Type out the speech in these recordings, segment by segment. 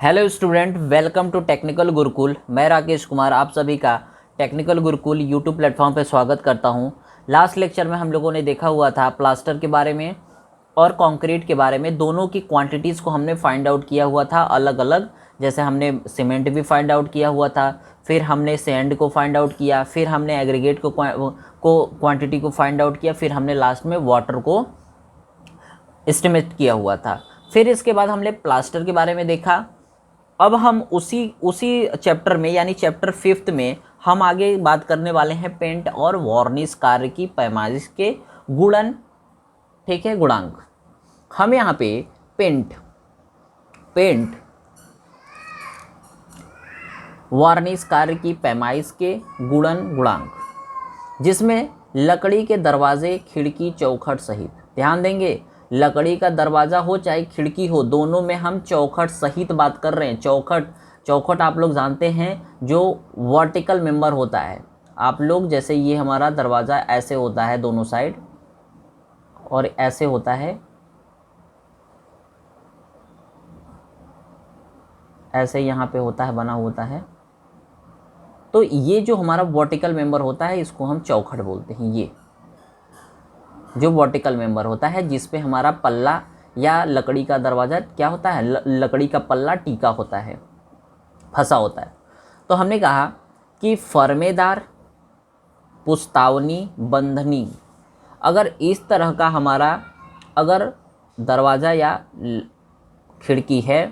Hello student, welcome to technical Gurukul. मैं राकेश कुमार आप सभी का टेक्निकल गुरुकुल यूट्यूब प्लेटफॉर्म पर स्वागत करता हूं। लास्ट लेक्चर में हम लोगों ने देखा हुआ था प्लास्टर के बारे में और कंक्रीट के बारे में। दोनों की क्वांटिटीज़ को हमने फाइंड आउट किया हुआ था अलग अलग। जैसे हमने सीमेंट भी फाइंड आउट किया हुआ था, फिर हमने सैंड को फाइंड आउट किया, फिर हमने एग्रीगेट को क्वांटिटी को फाइंड आउट किया, फिर हमने लास्ट में वाटर को एस्टिमेट किया हुआ था। फिर इसके बाद हमने प्लास्टर के बारे में देखा। अब हम उसी चैप्टर में यानी चैप्टर 5 में हम आगे बात करने वाले हैं पेंट और वार्निश कार्य की पैमाइश के गुणन, ठीक है, गुणांक। हम यहाँ पे पेंट वार्निश कार्य की पैमाइश के गुणन गुणांक, जिसमें लकड़ी के दरवाजे, खिड़की, चौखट सहित, ध्यान देंगे, लकड़ी का दरवाज़ा हो चाहे खिड़की हो, दोनों में हम चौखट सहित बात कर रहे हैं। चौखट आप लोग जानते हैं जो वर्टिकल मेंबर होता है। आप लोग जैसे ये हमारा दरवाज़ा ऐसे होता है दोनों साइड और ऐसे होता है, ऐसे यहाँ पे होता है, बना होता है। तो ये जो हमारा वर्टिकल मेंबर होता है इसको हम चौखट बोलते हैं। ये जो वर्टिकल मेंबर होता है जिस पे हमारा पल्ला या लकड़ी का दरवाज़ा क्या होता है, लकड़ी का पल्ला टीका होता है, फंसा होता है। तो हमने कहा कि फरमेदार, पुस्तावनी, बंधनी, अगर इस तरह का हमारा अगर दरवाज़ा या खिड़की है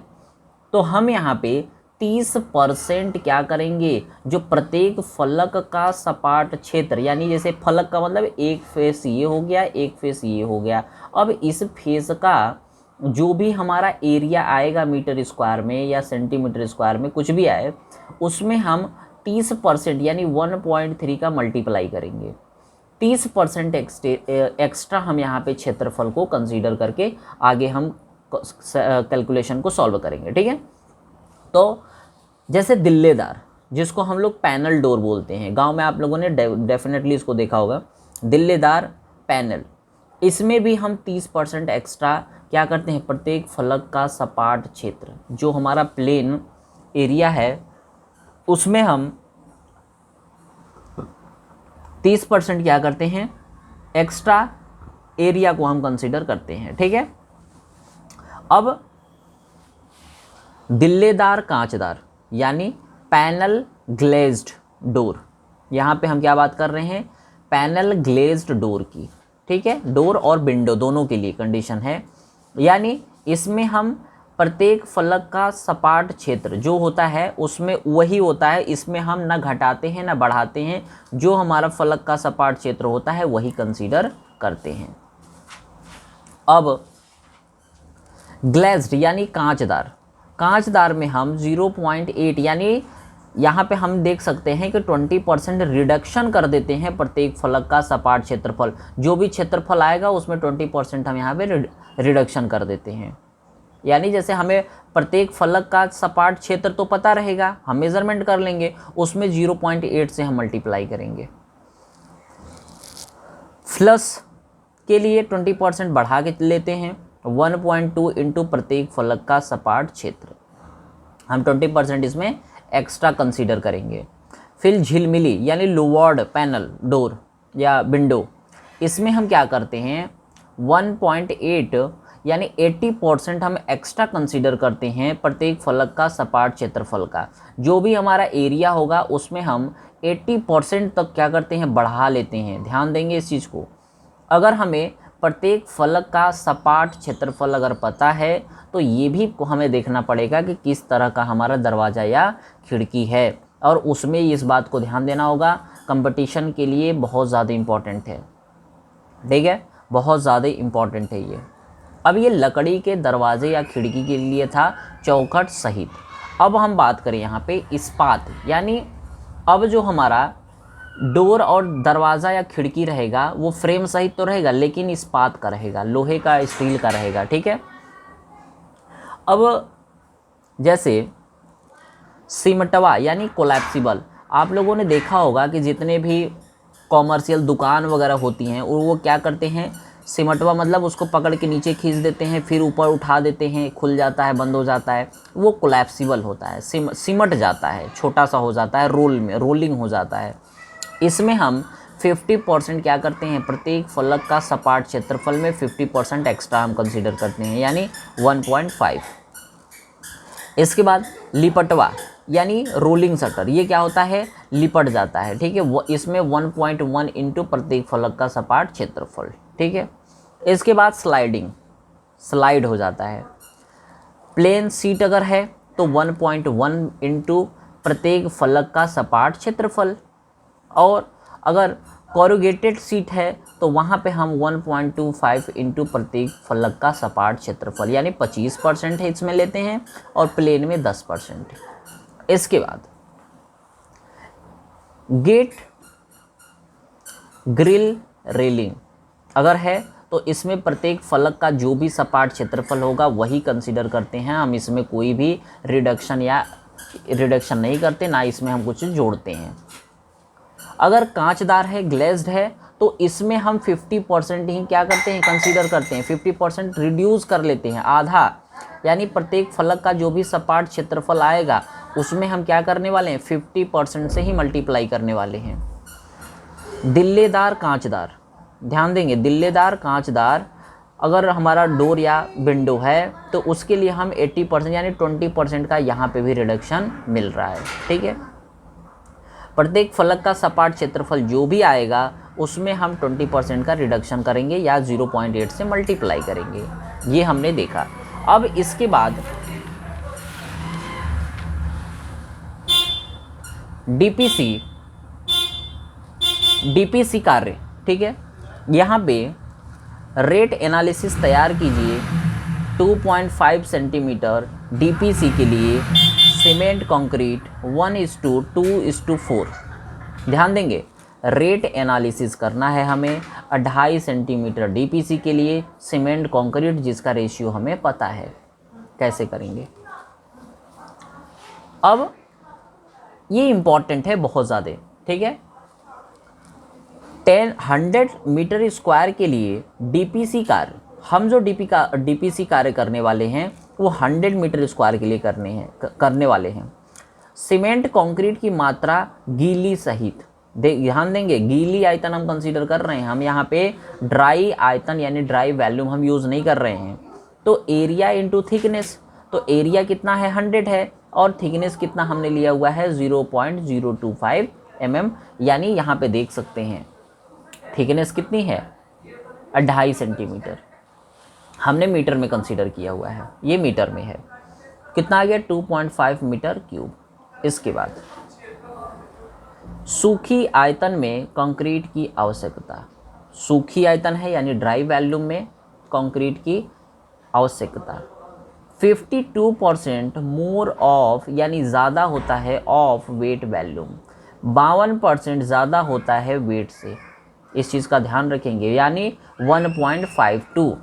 तो हम यहाँ पे 30% क्या करेंगे, जो प्रत्येक फलक का सपाट क्षेत्र, यानी जैसे फलक का मतलब एक फेस ये हो गया, एक फेस ये हो गया। अब इस फेस का जो भी हमारा एरिया आएगा मीटर स्क्वायर में या सेंटीमीटर स्क्वायर में, कुछ भी आए, उसमें हम 30% यानी 1.3 का मल्टीप्लाई करेंगे। 30% एक्स्ट्रा हम यहाँ पे क्षेत्रफल को कंसीडर करके आगे हम कैलकुलेशन को सॉल्व करेंगे, ठीक है। तो जैसे दिल्लेदार, जिसको हम लोग पैनल डोर बोलते हैं, गांव में आप लोगों ने डेफिनेटली इसको देखा होगा, दिल्लेदार पैनल, इसमें भी हम 30% एक्स्ट्रा क्या करते हैं, प्रत्येक फलक का सपाट क्षेत्र, जो हमारा प्लेन एरिया है, उसमें हम 30% क्या करते हैं, एक्स्ट्रा एरिया को हम कंसीडर करते हैं, ठीक है। अब दिल्लेदार कांचदार यानी पैनल ग्लेज्ड डोर, यहाँ पे हम क्या बात कर रहे हैं, पैनल ग्लेज्ड डोर की, ठीक है। डोर और विंडो दोनों के लिए कंडीशन है, यानी इसमें हम प्रत्येक फलक का सपाट क्षेत्र जो होता है उसमें वही होता है, इसमें हम ना घटाते हैं ना बढ़ाते हैं, जो हमारा फलक का सपाट क्षेत्र होता है वही कंसीडर करते हैं। अब ग्लेज्ड यानी कांचदार में हम 0.8 यानी यहाँ पे हम देख सकते हैं कि 20% रिडक्शन कर देते हैं प्रत्येक फलक का सपाट क्षेत्रफल। जो भी क्षेत्रफल आएगा उसमें 20% हम यहाँ पे रिडक्शन कर देते हैं। यानी जैसे हमें प्रत्येक फलक का सपाट क्षेत्र तो पता रहेगा, हम मेज़रमेंट कर लेंगे, उसमें 0.8 से हम मल्टीप्लाई करेंगे। फ्लस के लिए 20% बढ़ा के लेते हैं, 1.2 इंटू प्रत्येक फलक का सपाट क्षेत्र, हम 20% इसमें एक्स्ट्रा कंसीडर करेंगे। फिर झिलमिली यानी लोवर्ड पैनल डोर या विंडो, इसमें हम क्या करते हैं, 1.8 यानी 80% हम एक्स्ट्रा कंसीडर करते हैं प्रत्येक फलक का सपाट क्षेत्रफल का। जो भी हमारा एरिया होगा उसमें हम 80% तक क्या करते हैं, बढ़ा लेते हैं। ध्यान देंगे इस चीज़ को। अगर हमें प्रत्येक फलक का सपाट क्षेत्रफल अगर पता है तो ये भी हमें देखना पड़ेगा कि किस तरह का हमारा दरवाज़ा या खिड़की है, और उसमें इस बात को ध्यान देना होगा। कंपटीशन के लिए बहुत ज़्यादा इम्पॉर्टेंट है, ठीक है, बहुत ज़्यादा इम्पॉर्टेंट है ये। अब ये लकड़ी के दरवाजे या खिड़की के लिए था चौखट सहित। अब हम बात करें यहाँ पे इस्पात, यानी अब जो हमारा डोर और दरवाज़ा या खिड़की रहेगा वो फ्रेम सहित तो रहेगा लेकिन इस्पात का रहेगा, लोहे का, स्टील का रहेगा, ठीक है। अब जैसे सिमटवा यानी कोलैप्सिबल, आप लोगों ने देखा होगा कि जितने भी कॉमर्शियल दुकान वगैरह होती हैं वो क्या करते हैं, सिमटवा मतलब उसको पकड़ के नीचे खींच देते हैं, फिर ऊपर उठा देते हैं, खुल जाता है, बंद हो जाता है, वो कोलैप्सिबल होता है, सिमट जाता है, छोटा सा हो जाता है, रोलिंग हो जाता है। इसमें हम 50% क्या करते हैं, प्रत्येक फलक का सपाट क्षेत्रफल में 50% एक्स्ट्रा हम कंसीडर करते हैं, यानी 1.5। इसके बाद लिपटवा यानी रोलिंग शटर, ये क्या होता है, लिपट जाता है, ठीक है। वो इसमें 1.1 इंटू प्रत्येक फलक का सपाट क्षेत्रफल, ठीक है। इसके बाद स्लाइड हो जाता है। प्लेन सीट अगर है तो 1.1 इंटू प्रत्येक फलक का सपाट क्षेत्रफल, और अगर कोरुगेटेड सीट है तो वहाँ पे हम 1.25 इंटू प्रत्येक फलक का सपाट क्षेत्रफल, यानी 25% है इसमें लेते हैं, और प्लेन में 10%। इसके बाद गेट ग्रिल रेलिंग अगर है तो इसमें प्रत्येक फलक का जो भी सपाट क्षेत्रफल होगा वही कंसीडर करते हैं हम, इसमें कोई भी रिडक्शन नहीं करते, ना इसमें हम कुछ जोड़ते हैं। अगर कांचदार है, ग्लेज्ड है, तो इसमें हम 50% ही क्या करते हैं, कंसीडर करते हैं, 50% रिड्यूस कर लेते हैं, आधा, यानी प्रत्येक फलक का जो भी सपाट क्षेत्रफल आएगा उसमें हम क्या करने वाले हैं, 50% से ही मल्टीप्लाई करने वाले हैं। दिल्लेदार कांचदार, ध्यान देंगे, दिल्लेदार कांचदार अगर हमारा डोर या विंडो है तो उसके लिए हम 80% यानी 20% का यहाँ पे भी रिडक्शन मिल रहा है, ठीक है। प्रत्येक फलक का सपाट क्षेत्रफल जो भी आएगा उसमें हम 20% का रिडक्शन करेंगे या 0.8 से मल्टीप्लाई करेंगे, ये हमने देखा। अब इसके बाद डीपीसी कार्य, ठीक है। यहाँ पे रेट एनालिसिस तैयार कीजिए 2.5 सेंटीमीटर डीपीसी के लिए सीमेंट कंक्रीट 1:2:4। ध्यान देंगे, रेट एनालिसिस करना है हमें 2.5 सेंटीमीटर डीपीसी के लिए सीमेंट कंक्रीट, जिसका रेशियो हमें पता है। कैसे करेंगे, अब ये इम्पॉर्टेंट है बहुत ज़्यादा, ठीक है। 100 मीटर स्क्वायर के लिए डीपीसी कार्य, हम जो डीपीसी कार्य करने वाले हैं वो 100 मीटर स्क्वायर के लिए करने वाले हैं। सीमेंट कंक्रीट की मात्रा गीली सहित, ध्यान देंगे, गीली आयतन हम कंसीडर कर रहे हैं, हम यहाँ पे ड्राई आयतन यानी ड्राई वॉल्यूम हम यूज़ नहीं कर रहे हैं। तो एरिया इंटू थिकनेस, तो एरिया कितना है, 100 है, और थिकनेस कितना हमने लिया हुआ है, 0.025 mm, यानी यहाँ पे देख सकते हैं थिकनेस कितनी है, 2.5 सेंटीमीटर, हमने मीटर में कंसीडर किया हुआ है, ये मीटर में है, कितना आ गया, 2.5 मीटर क्यूब। इसके बाद सूखी आयतन में कंक्रीट की आवश्यकता, सूखी आयतन है यानी ड्राई वॉल्यूम में कंक्रीट की आवश्यकता 52% मोर ऑफ, यानी ज़्यादा होता है ऑफ वेट वॉल्यूम, 52% ज़्यादा होता है वेट से, इस चीज़ का ध्यान रखेंगे, यानी 1.52,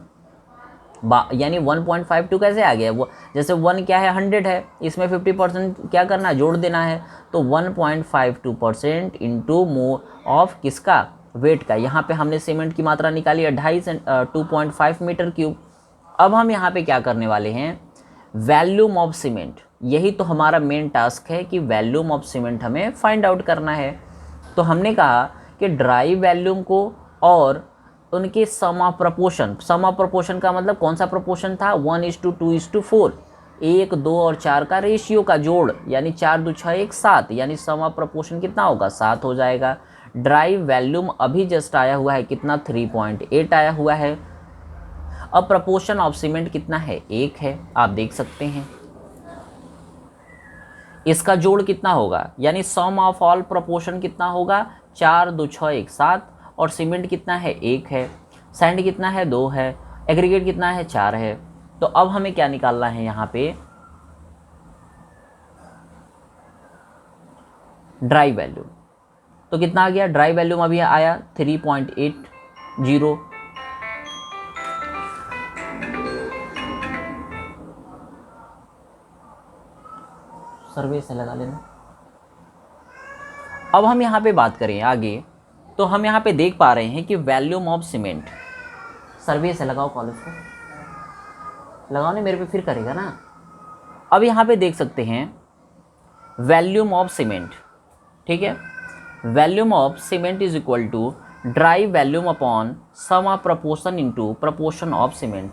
यानी 1.52 कैसे आ गया, वो जैसे 1 क्या है, 100 है, इसमें 50% क्या करना है, जोड़ देना है, तो 1.52% इंटू मोर ऑफ किसका, वेट का। यहाँ पे हमने सीमेंट की मात्रा निकाली 2.5 मीटर क्यूब। अब हम यहाँ पे क्या करने वाले हैं, वॉल्यूम ऑफ सीमेंट, यही तो हमारा मेन टास्क है कि वॉल्यूम ऑफ सीमेंट हमें फाइंड आउट करना है। तो हमने कहा कि ड्राई वॉल्यूम को और उनके सम ऑफ प्रपोर्शन का मतलब कौन सा प्रपोर्शन था, 1:2:4, 1, 2 और 4 का रेशियो का जोड़, यानी 4 2 6 1 7, यानी सम ऑफ प्रपोर्शन कितना होगा, 7 हो जाएगा। ड्राई वॉल्यूम अभी जस्ट आया हुआ है, कितना, 3.8 आया हुआ है। अब प्रपोर्शन ऑफ सीमेंट कितना है, 1 है, आप देख सकते हैं। इसका जोड़ कितना होगा, यानी सम ऑफ ऑल प्रपोर्शन कितना होगा, 4 2 6 1 7, और सीमेंट कितना है, 1 है, सैंड कितना है, 2 है, एग्रीगेट कितना है, 4 है। तो अब हमें क्या निकालना है, यहाँ पे ड्राई वॉल्यूम, तो कितना आ गया, ड्राई वॉल्यूम अभी आया 3.80, सर्वे से लगा लेना। अब हम यहाँ पे बात करें आगे, तो हम यहाँ पे देख पा रहे हैं कि वॉल्यूम ऑफ सर्वे से लगाओ कॉलेज को, लगाओ नहीं, मेरे पे फिर करेगा ना। अब यहाँ पे देख सकते हैं वैल्यूम ऑफ सीमेंट, ठीक है, volume of cement is equal to dry volume upon sum of proportion into proportion of cement.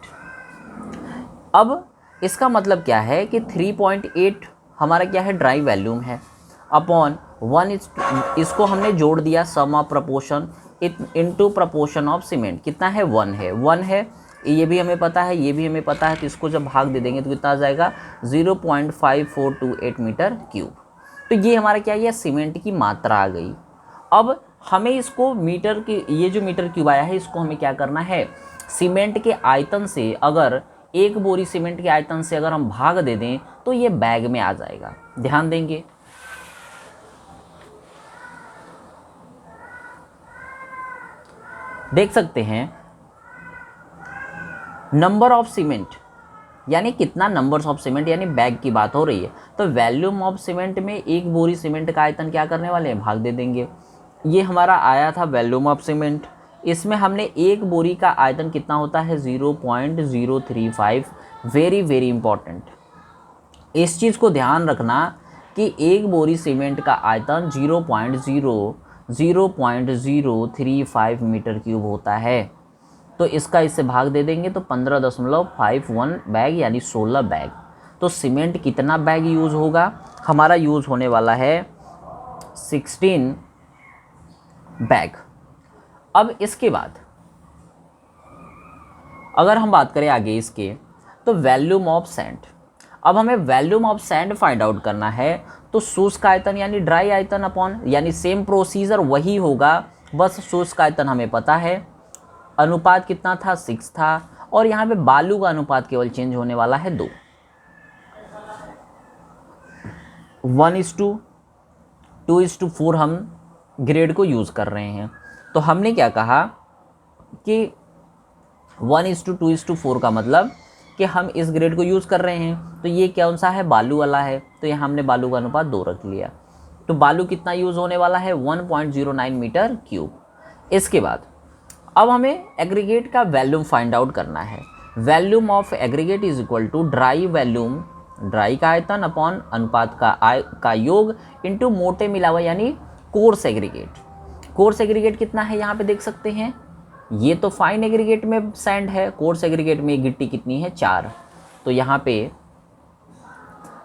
अब इसका मतलब क्या है कि 3.8 हमारा क्या है, ड्राई वैल्यूम है, अपॉन 1 इसको हमने जोड़ दिया sum of proportion into proportion of cement, कितना है 1 है, 1 है, ये भी हमें पता है, ये भी हमें पता है, तो इसको जब भाग दे देंगे तो कितना आ जाएगा 0.5428 मीटर क्यूब। तो ये हमारा क्या है, सीमेंट की मात्रा आ गई। अब हमें इसको मीटर की, ये जो मीटर क्यूब आया है इसको हमें क्या करना है, सीमेंट के आयतन से, अगर एक बोरी सीमेंट के आयतन से अगर हम भाग दे दें तो ये बैग में आ जाएगा। ध्यान देंगे, देख सकते हैं नंबर ऑफ सीमेंट, यानी कितना नंबर्स ऑफ सीमेंट, यानी बैग की बात हो रही है। तो वैल्यूम ऑफ सीमेंट में एक बोरी सीमेंट का आयतन क्या करने वाले हैं, भाग दे देंगे। ये हमारा आया था वैल्यूम ऑफ सीमेंट, इसमें हमने एक बोरी का आयतन कितना होता है 0.035। वेरी वेरी इंपॉर्टेंट, इस चीज़ को ध्यान रखना कि एक बोरी सीमेंट का आयतन 0.035 मीटर क्यूब होता है। तो इसका इससे भाग दे देंगे तो 15.51 बैग, यानी 16 बैग। तो सीमेंट कितना बैग यूज़ होगा, हमारा यूज़ होने वाला है 16 बैग। अब इसके बाद अगर हम बात करें आगे इसके, तो वैल्यूम ऑफ सैंड। अब हमें volume of sand find out करना है, तो शुष्क आयतन यानी ड्राई आयतन अपॉन, यानी सेम प्रोसीजर वही होगा, बस शुष्क आयतन हमें पता है, अनुपात कितना था 6 था, और यहाँ पे बालू का अनुपात केवल चेंज होने वाला है 2, 1:2:4 हम ग्रेड को यूज़ कर रहे हैं। तो हमने क्या कहा कि 1:2:4 का मतलब कि हम इस ग्रेड को यूज़ कर रहे हैं, तो ये कौन सा है, बालू वाला है, तो यहाँ हमने बालू का अनुपात 2 रख लिया। तो बालू कितना यूज़ होने वाला है 1.09 मीटर क्यूब। इसके बाद अब हमें एग्रीगेट का वैल्यूम फाइंड आउट करना है। Volume of aggregate is equal to dry volume, dry का आयतन अपॉन अनुपात का योग इनटू मोटे मिलावा यानी कोर्स एग्रीगेट। कोर्स एग्रीगेट कितना है यहाँ पे देख सकते हैं, ये तो फाइन एग्रीगेट में सैंड है, कोर्स एग्रीगेट में गिट्टी कितनी है 4। तो यहाँ पे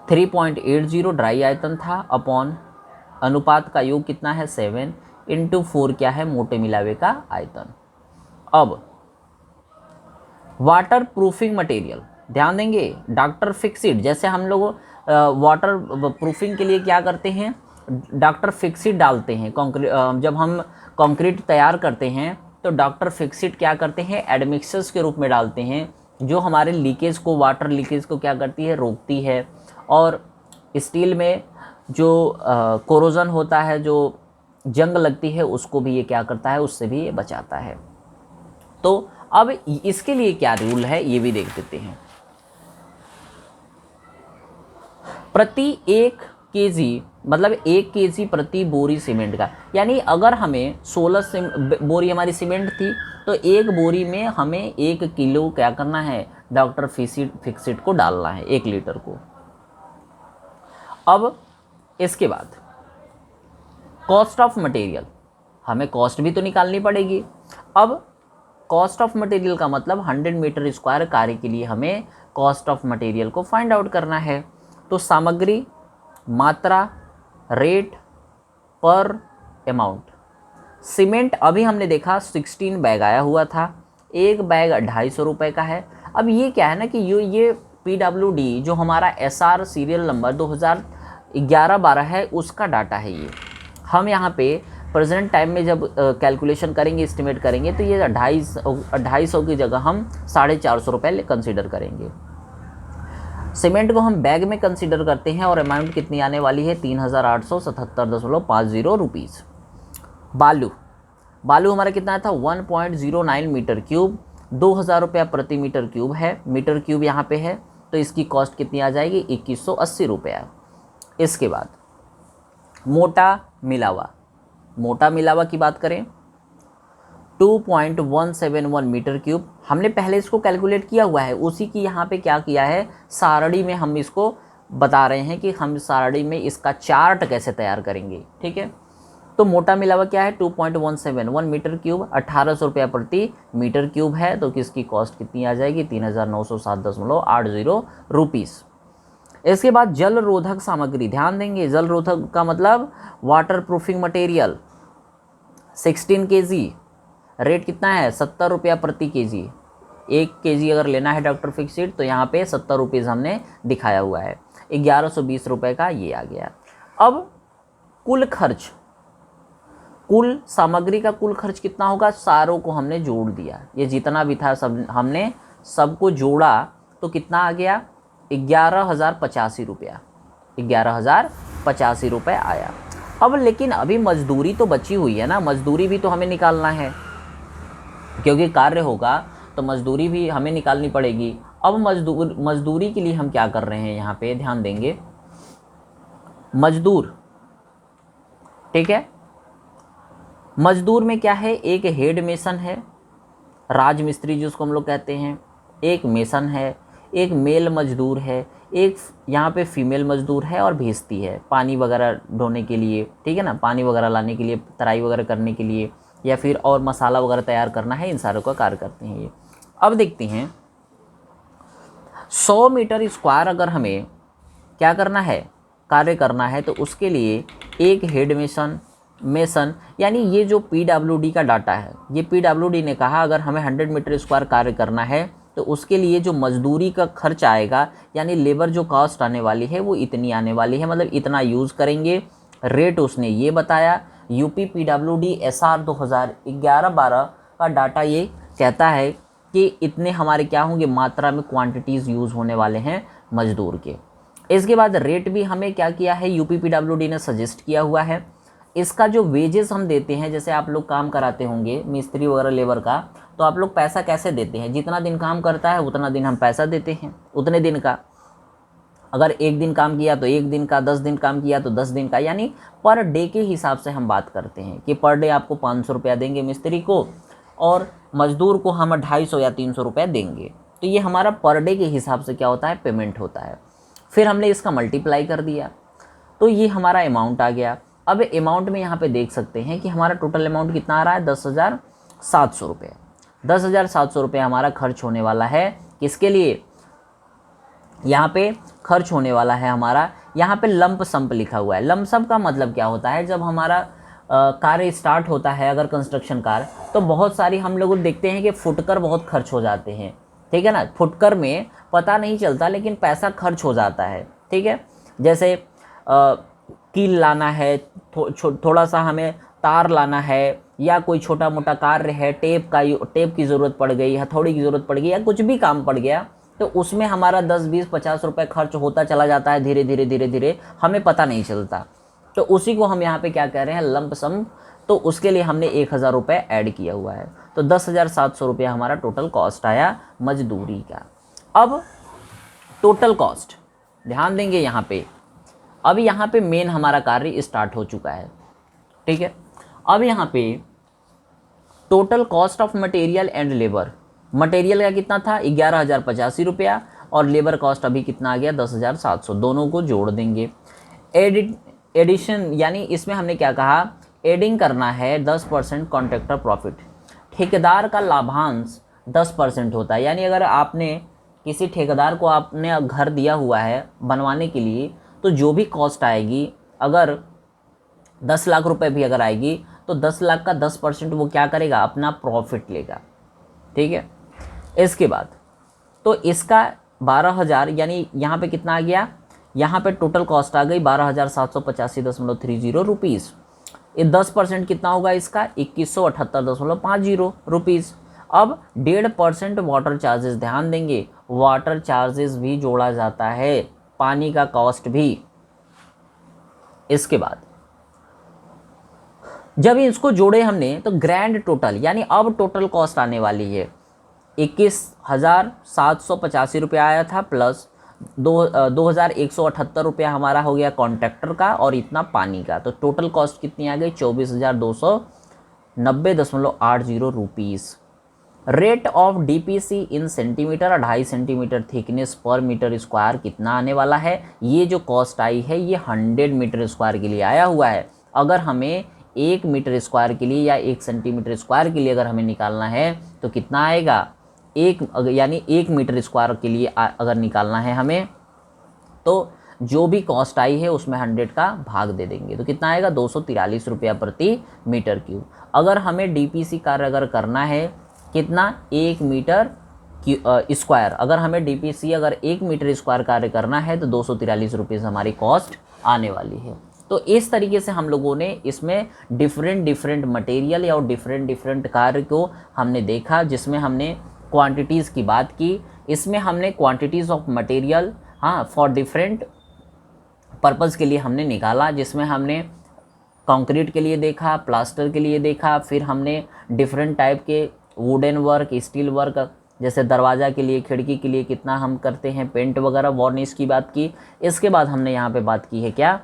3.80 ड्राई आयतन था अपॉन अनुपात का योग कितना है 7 इंटू 4 क्या है मोटे मिलावे का आयतन। अब वाटर प्रूफिंग मटेरियल, ध्यान देंगे डॉक्टर फिक्सिड, जैसे हम लोग वाटर प्रूफिंग के लिए क्या करते हैं, डॉक्टर फिक्सिड डालते हैं जब हम कंक्रीट तैयार करते हैं तो डॉक्टर फिक्सिड क्या करते हैं, एडमिक्सर्स के रूप में डालते हैं, जो हमारे लीकेज को, वाटर लीकेज को क्या करती है, रोकती है। और स्टील में जो कोरोजन होता है, जो जंग लगती है, उसको भी ये क्या करता है, उससे भी ये बचाता है। तो अब इसके लिए क्या रूल है ये भी देख देते हैं। प्रति 1 केजी, मतलब 1 केजी प्रति बोरी सीमेंट का, यानी अगर हमें 16 बोरी हमारी सीमेंट थी तो एक बोरी में हमें 1 किलो क्या करना है, डॉक्टर फिक्सिड को डालना है 1 लीटर को। अब इसके बाद कॉस्ट ऑफ मटेरियल, हमें कॉस्ट भी तो निकालनी पड़ेगी। अब कॉस्ट ऑफ मटेरियल का मतलब 100 मीटर स्क्वायर कार्य के लिए हमें कॉस्ट ऑफ मटेरियल को फाइंड आउट करना है। तो सामग्री, मात्रा, रेट पर अमाउंट। सीमेंट अभी हमने देखा 16 बैग आया हुआ था, एक बैग 250 रुपये का है। अब ये क्या है ना कि ये PWD जो हमारा SR सीरियल नंबर 2011-12 है उसका डाटा है। ये हम यहाँ पे प्रेजेंट टाइम में जब कैलकुलेशन करेंगे, एस्टिमेट करेंगे, तो ये 250 की जगह हम 450 रुपये कंसिडर करेंगे। सीमेंट को हम बैग में कंसिडर करते हैं और अमाउंट कितनी आने वाली है 3877.50 रुपीज़। बालू हमारा कितना था 1.09 मीटर क्यूब, 2000 रुपया प्रति मीटर क्यूब है, मीटर क्यूब यहाँ पे है, तो इसकी कॉस्ट कितनी आ जाएगी 2180 रुपया। इसके बाद मोटा मिलावा की बात करें 2.171 मीटर क्यूब। हमने पहले इसको कैलकुलेट किया हुआ है, उसी की यहाँ पे क्या किया है, सारणी में हम इसको बता रहे हैं कि हम सारणी में इसका चार्ट कैसे तैयार करेंगे। ठीक है, तो मोटा मिलावा क्या है, 2.171 मीटर क्यूब, 1800 रुपया प्रति मीटर क्यूब है। तो किसकी कॉस्ट कितनी आ जाएगी, 3907.80 रुपीज़। इसके बाद जल रोधक सामग्री, ध्यान देंगे, जल रोधक का मतलब water proofing material, 16 kg, rate कितना है, 70 रुपया प्रति केजी। 1 kg अगर लेना है डॉक्टर फिक्सिड तो यहाँ पे 70 रुपीज़ हमने दिखाया हुआ है, 1120 रुपये का ये आ गया। अब कुल खर्च, कुल सामग्री का कुल खर्च कितना होगा, सारों को हमने जोड़ दिया, ये जितना भी था सब हमने सबको जोड़ा तो कितना आ गया, 11,085 रुपया, 11,085 रुपये आया। अब लेकिन अभी मजदूरी तो बची हुई है ना, मजदूरी भी तो हमें निकालना है, क्योंकि कार्य होगा तो मजदूरी भी हमें निकालनी पड़ेगी। अब मजदूरी के लिए हम क्या कर रहे हैं, यहाँ पे ध्यान देंगे, मजदूर, ठीक है, मजदूर में क्या है, एक हेड मेसन है, राजमिस्त्री जिसको हम लोग कहते हैं, एक मेसन है, एक मेल मजदूर है, एक यहाँ पे फीमेल मजदूर है और भेजती है पानी वगैरह ढोने के लिए, ठीक है ना, पानी वगैरह लाने के लिए, तराई वगैरह करने के लिए, या फिर और मसाला वगैरह तैयार करना है, इन सारों का कार्य करते हैं ये। अब देखते हैं 100 मीटर स्क्वायर अगर हमें क्या करना है, कार्य करना है, तो उसके लिए एक हेड मेसन यानी ये जो PWD का डाटा है, ये PWD ने कहा अगर हमें 100 मीटर स्क्वायर कार्य करना है तो उसके लिए जो मजदूरी का खर्च आएगा, यानी लेबर जो कॉस्ट आने वाली है वो इतनी आने वाली है, मतलब इतना यूज़ करेंगे। रेट उसने ये बताया, यूपी PWD SR 2011-12 का डाटा ये कहता है कि इतने हमारे क्या होंगे, मात्रा में क्वांटिटीज़ यूज़ होने वाले हैं मजदूर के। इसके बाद रेट भी हमें क्या किया है, यूपी PWD ने सजेस्ट किया हुआ है। इसका जो वेजेस हम देते हैं, जैसे आप लोग काम कराते होंगे मिस्त्री वगैरह लेबर का, तो आप लोग पैसा कैसे देते हैं, जितना दिन काम करता है उतना दिन हम पैसा देते हैं, उतने दिन का। अगर 1 दिन काम किया तो 1 दिन का, 10 दिन काम किया तो 10 दिन का, यानी पर डे के हिसाब से हम बात करते हैं कि पर डे आपको 500 रुपया देंगे मिस्त्री को और मजदूर को हम 250 या 300 रुपया देंगे। तो ये हमारा पर डे के हिसाब से क्या होता है, पेमेंट होता है। फिर हमने इसका मल्टीप्लाई कर दिया तो ये हमारा अमाउंट आ गया। अब अमाउंट में यहाँ पे देख सकते हैं कि हमारा टोटल अमाउंट कितना आ रहा है, 10,700 रुपये। 10,700 रुपये हमारा खर्च होने वाला है, किसके लिए, यहाँ पे खर्च होने वाला है हमारा, यहाँ पे लंप सम्प लिखा हुआ है। लंप सम्प का मतलब क्या होता है, जब हमारा कार्य स्टार्ट होता है अगर कंस्ट्रक्शन कार्य, तो बहुत सारी हम लोग देखते हैं कि फुटकर बहुत खर्च हो जाते हैं, ठीक है ना, फुटकर में पता नहीं चलता लेकिन पैसा खर्च हो जाता है, ठीक है। जैसे कील लाना है, थोड़ा सा हमें तार लाना है, या कोई छोटा मोटा कार्य है, टेप की ज़रूरत पड़ गई, हथौड़ी की ज़रूरत पड़ गई, या कुछ भी काम पड़ गया, तो उसमें हमारा 10, 20, 50 रुपये खर्च होता चला जाता है, धीरे धीरे हमें पता नहीं चलता। तो उसी को हम यहाँ पे क्या कह रहे हैं, लंप सम। तो उसके लिए हमने 1,000 रुपये ऐड किया हुआ है, तो 10,700 रुपये हमारा टोटल कॉस्ट आया मजदूरी का। अब टोटल कॉस्ट ध्यान देंगे यहाँ पे, अब यहाँ पे मेन हमारा कार्य स्टार्ट हो चुका है, ठीक है। अब यहाँ पे total cost of material and labour, material का कितना था 11,085 रुपया, और लेबर कॉस्ट अभी कितना आ गया 10,700, दोनों को जोड़ देंगे। एडिशन यानी इसमें हमने क्या कहा, एडिंग करना है 10% कॉन्ट्रैक्टर प्रॉफिट, ठेकेदार का लाभांश 10% होता है। यानी अगर आपने किसी ठेकेदार को आपने घर दिया हुआ है बनवाने के लिए, तो जो भी कॉस्ट आएगी, अगर 10 लाख रुपए भी अगर आएगी, तो 10 लाख का 10% वो क्या करेगा, अपना प्रॉफिट लेगा, ठीक है। इसके बाद तो इसका 12,000, यानी यहाँ पे कितना आ गया, यहाँ पे टोटल कॉस्ट आ गई 12,785.30 रुपीज़। ये 10% कितना होगा इसका, 2,178.50 रुपीज़। अब 1.5% वाटर चार्जेस, ध्यान देंगे वाटर चार्जेस भी जोड़ा जाता है, पानी का कॉस्ट भी। इसके बाद जब इसको जोड़े हमने तो ग्रैंड टोटल, यानी अब टोटल कॉस्ट आने वाली है 21,785 रुपया आया था, प्लस 2,178 रुपया हमारा हो गया कॉन्ट्रैक्टर का, और इतना पानी का, तो टोटल कॉस्ट कितनी आ गई 24,200 90.80 rupees. Rate of DPC in centimetre, 2.5 centimetre thickness पर मीटर स्क्वायर कितना आने वाला है। ये जो कॉस्ट आई है ये 100 मीटर स्क्वायर के लिए आया हुआ है। अगर हमें 1 मीटर स्क्वायर के लिए या 1 सेंटीमीटर स्क्वायर के लिए अगर हमें निकालना है तो कितना आएगा, यानी 1 मीटर स्क्वायर के लिए अगर निकालना है हमें तो जो भी कॉस्ट आई है उसमें 100 का भाग दे देंगे तो कितना आएगा, 243 रुपया प्रति मीटर क्यूब। अगर हमें डीपीसी कार्य अगर करना है कितना, 1 मीटर स्क्वायर, अगर हमें डीपीसी अगर 1 मीटर स्क्वायर कार्य करना है तो 243 रुपये हमारी कॉस्ट आने वाली है। तो इस तरीके से हम लोगों ने इसमें डिफरेंट मटेरियल या डिफरेंट कार्य को हमने देखा, जिसमें हमने क्वांटिटीज़ की बात की। इसमें हमने quantities of material for different purpose के लिए हमने निकाला, जिसमें हमने कंक्रीट के लिए देखा, प्लास्टर के लिए देखा, फिर हमने डिफरेंट टाइप के वुडन वर्क, स्टील वर्क, जैसे दरवाज़ा के लिए, खिड़की के लिए कितना हम करते हैं, पेंट वगैरह, वार्निश की बात की। इसके बाद हमने यहाँ पे बात की है क्या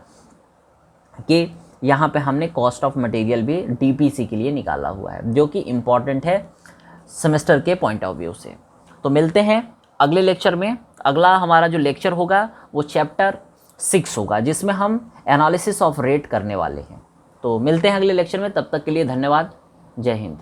कि यहाँ पे हमने कॉस्ट ऑफ मटेरियल भी डीपीसी के लिए निकाला हुआ है, जो कि इम्पॉर्टेंट है सेमेस्टर के पॉइंट ऑफ व्यू से। तो मिलते हैं अगले लेक्चर में। अगला हमारा जो लेक्चर होगा वो चैप्टर 6 होगा, जिसमें हम एनालिसिस ऑफ रेट करने वाले हैं। तो मिलते हैं अगले लेक्चर में, तब तक के लिए धन्यवाद। जय हिंद।